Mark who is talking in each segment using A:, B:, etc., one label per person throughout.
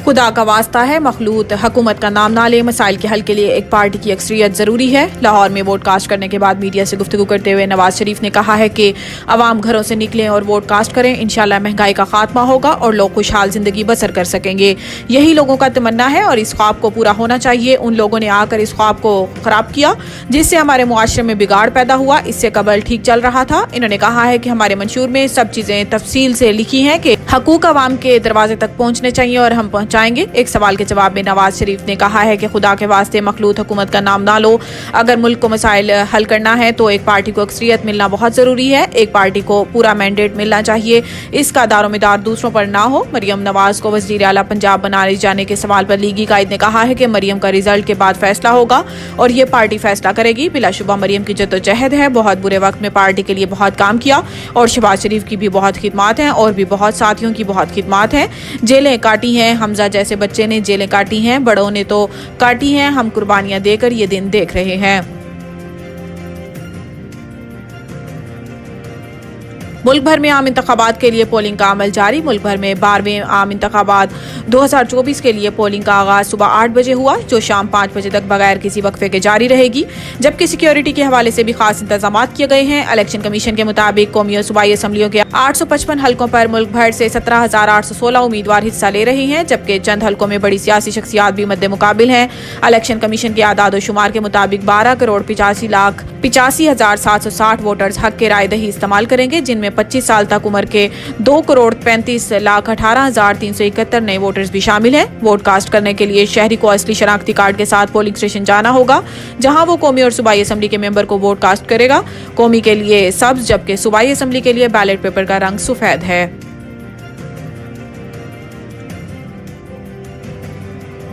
A: खुदा का वास्ता है, मखलूत हुकूमत का नाम ना ले। मसाइल के हल के लिए एक पार्टी की अक्सरियत जरूरी है। लाहौर में वोट कास्ट करने के बाद मीडिया से गुफ्तगू करते हुए नवाज शरीफ ने कहा है कि अवाम घरों से निकलें और वोट कास्ट करें। इंशाल्लाह महंगाई का खात्मा होगा और लोग खुशहाल जिंदगी बसर कर सकेंगे। यही लोगों का तमन्ना है और इस ख्वाब को पूरा होना चाहिए। उन लोगों ने आकर इस ख्वाब को खराब किया जिससे हमारे मुआशरे में बिगाड़ पैदा हुआ। इससे कबल ठीक चल रहा था। इन्होंने कहा है कि हमारे मंशूर में सब चीजें तफसील से लिखी हैं कि हकूक अवाम के दरवाजे तक पहुंचने चाहिए और हम पहुंचाएंगे। एक सवाल के जवाब में नवाज शरीफ ने कहा है कि खुदा के वास्ते मखलूत हुकूमत का नाम ना लो। अगर मुल्क को मसाइल हल करना है तो एक पार्टी को अक्सरियत मिलना बहुत जरूरी है। एक पार्टी को पूरा मैंडेट मिलना चाहिए। इसका दारोमदार दूसरों पर ना हो। मरियम नवाज को वजीर आला पंजाब बनाए जाने के सवाल पर लीगी कायद ने कहा है कि मरियम का रिजल्ट के बाद फैसला होगा और ये पार्टी फैसला करेगी। बिलाशुबा मरियम की जद्दोजहद है। बहुत बुरे वक्त में पार्टी के लिए बहुत काम किया और शहबाज शरीफ की भी बहुत खिदमात हैं और भी बहुत साथियों की बहुत खिदमात हैं। जेलें काटी हैं, हमजा जैसे बच्चे ने जेलें काटी हैं, बड़ों ने तो काटी हैं। हम कुर्बानियां देकर ये दिन देख रहे हैं। मुल्क भर में आम इंतखाबात के लिए पोलिंग का अमल जारी। मुल्क भर में 12वें आम इंतखाबात 2024 के लिए पोलिंग का आगाज सुबह 8 बजे हुआ जो शाम 5 बजे तक बगैर किसी वक्फे के जारी रहेगी। जबकि सिक्योरिटी के हवाले से भी खास इंतजाम किए गए हैं। इलेक्शन कमीशन के मुताबिक कौमी और सूबाई असम्बलियों के 855 हल्कों पर मुल्क भर से 17,816 उम्मीदवार हिस्सा ले रहे हैं। जबकि चंद हल्कों में बड़ी सियासी शख्सियात भी मद्दे मुकाबिल हैं। इलेक्शन कमीशन के आदाद शुमार के मुताबिक 12,85,85,760 वोटर्स हक के राय दही इस्तेमाल करेंगे, जिनमें 25 साल तक उम्र के 2,35,18,371 नए वोटर्स भी शामिल हैं। वोट कास्ट करने के लिए शहरी को असली शनाख्ती कार्ड के साथ पोलिंग स्टेशन जाना होगा, जहां वो कौमी और सूबाई असम्बली के मेंबर को वोट कास्ट करेगा। कौमी के लिए सब्ज जबकि सूबाई असम्बली के लिए बैलेट पेपर का रंग सफेद है।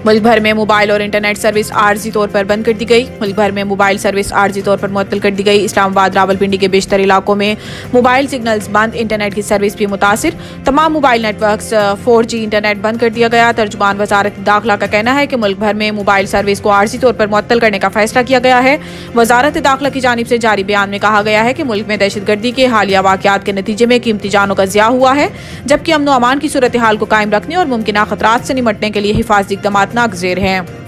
A: मुल्क भर में मोबाइल और इंटरनेट सर्विस आर्जी तौर पर बंद कर दी गई। मुल्क भर में मोबाइल सर्विस आर्जी तौर पर मुअत्तल कर दी गई। इस्लामाबाद रावलपिंडी के बेशतर इलाकों में मोबाइल सिग्नल्स बंद, इंटरनेट की सर्विस भी मुतासिर। तमाम मोबाइल नेटवर्क्स 4G इंटरनेट बंद कर दिया गया। तर्जुमान वजारत दाखिला का कहना है कि मुल्क भर में मोबाइल सर्विस को आर्जी तौर पर मुअत्तल करने का फैसला किया गया है। वजारत दाखिला की जानिब से जारी बयान में कहा गया है कि मुल्क में दहशतगर्दी के हालिया वाक़यात के नतीजे में कीमती जानों का ज़िया हुआ है, जबकि अमन व अमान की सूरत हाल को कायम रखने और मुमकिन खतरात से निपटने के लिए हिफाजती इक़दाम नागज़ेर हैं।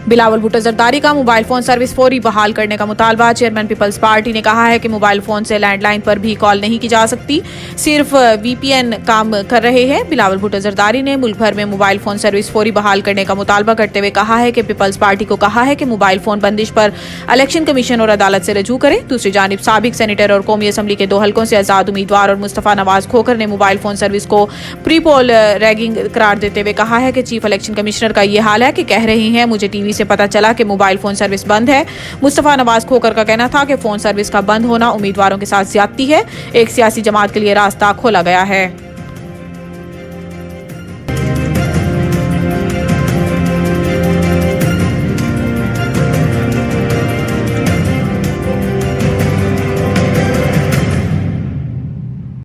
A: बिलावल भुट्टो जरदारी का मोबाइल फोन सर्विस फौरी बहाल करने का मुतालबा। चेयरमैन पीपल्स पार्टी ने कहा है कि मोबाइल फोन से लैंडलाइन पर भी कॉल नहीं की जा सकती, सिर्फ VPN काम कर रहे हैं। बिलावल भुट्टो जरदारी ने मुल्क भर में मोबाइल फोन सर्विस फौरी बहाल करने का मुतालबा करते हुए कहा है कि पीपल्स पार्टी को कहा है कि मोबाइल फोन बंदिश पर इलेक्शन कमीशन और अदालत से रजू करे। दूसरी जानिब साबिक सेनेटर और कौमी असम्बली के 2 हल्कों से आजाद उम्मीदवार और मुस्तफा नवाज खोखर ने मोबाइल फोन सर्विस को प्री पोल रैगिंग करार देते हुए कहा है कि चीफ इलेक्शन कमिश्नर का ये हाल है कि कह रही हैं मुझे TV से पता चला कि मोबाइल फोन सर्विस बंद है। मुस्तफा नवाज खोखर का कहना था कि फोन सर्विस का बंद होना उम्मीदवारों के साथ ज्यादती है। एक सियासी जमात के लिए रास्ता खोला गया है।